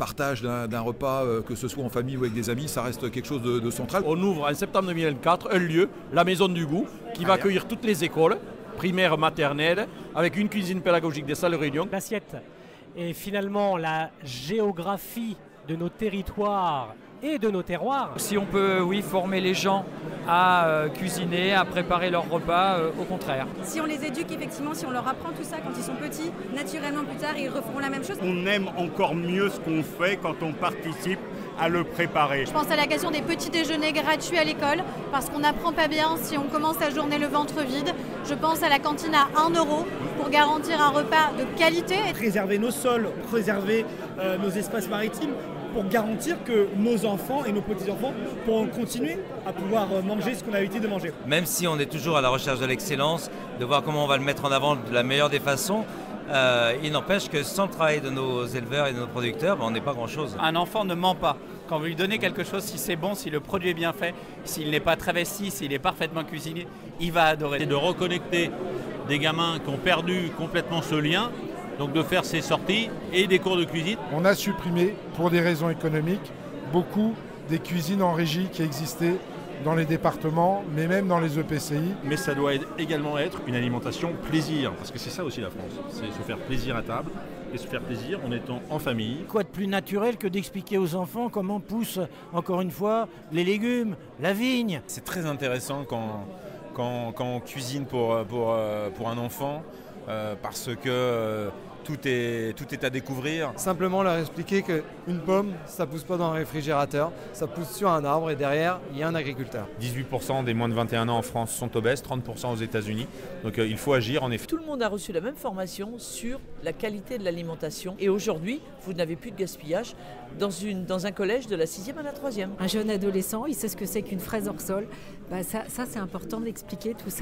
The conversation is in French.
partage d'un repas, que ce soit en famille ou avec des amis, ça reste quelque chose de central. On ouvre en septembre 2024 un lieu, la Maison du Goût, qui va accueillir toutes les écoles, primaires, maternelles, avec une cuisine pédagogique, des salles de réunion. L'assiette est finalement la géographie de nos territoires et de nos terroirs. Si on peut, oui, former les gens à cuisiner, à préparer leurs repas, au contraire. Si on les éduque, effectivement, si on leur apprend tout ça quand ils sont petits, naturellement plus tard, ils referont la même chose. On aime encore mieux ce qu'on fait quand on participe à le préparer. Je pense à la question des petits déjeuners gratuits à l'école, parce qu'on n'apprend pas bien si on commence la journée le ventre vide. Je pense à la cantine à 1 € pour garantir un repas de qualité. Préserver nos sols, préserver nos espaces maritimes, pour garantir que nos enfants et nos petits-enfants pourront continuer à pouvoir manger ce qu'on a l'habitude de manger. Même si on est toujours à la recherche de l'excellence, de voir comment on va le mettre en avant de la meilleure des façons, il n'empêche que sans le travail de nos éleveurs et de nos producteurs, on n'est pas grand-chose. Un enfant ne ment pas. Quand vous lui donnez quelque chose, si c'est bon, si le produit est bien fait, s'il n'est pas travesti, s'il est parfaitement cuisiné, il va adorer. C'est de reconnecter des gamins qui ont perdu complètement ce lien, donc de faire ces sorties et des cours de cuisine. On a supprimé, pour des raisons économiques, beaucoup des cuisines en régie qui existaient dans les départements, mais même dans les EPCI. Mais ça doit également être une alimentation plaisir, parce que c'est ça aussi la France, c'est se faire plaisir à table et se faire plaisir en étant en famille. Quoi de plus naturel que d'expliquer aux enfants comment poussent, encore une fois, les légumes, la vigne. C'est très intéressant quand on cuisine pour un enfant, parce que tout est à découvrir. Simplement leur expliquer qu'une pomme, ça pousse pas dans un réfrigérateur, ça pousse sur un arbre et derrière, il y a un agriculteur. 18% des moins de 21 ans en France sont obèses, 30% aux États-Unis. Donc il faut agir en effet. Tout le monde a reçu la même formation sur la qualité de l'alimentation. Et aujourd'hui, vous n'avez plus de gaspillage dans un collège de la 6e à la 3e. Un jeune adolescent, il sait ce que c'est qu'une fraise hors sol. Ça c'est important d'expliquer tout ça.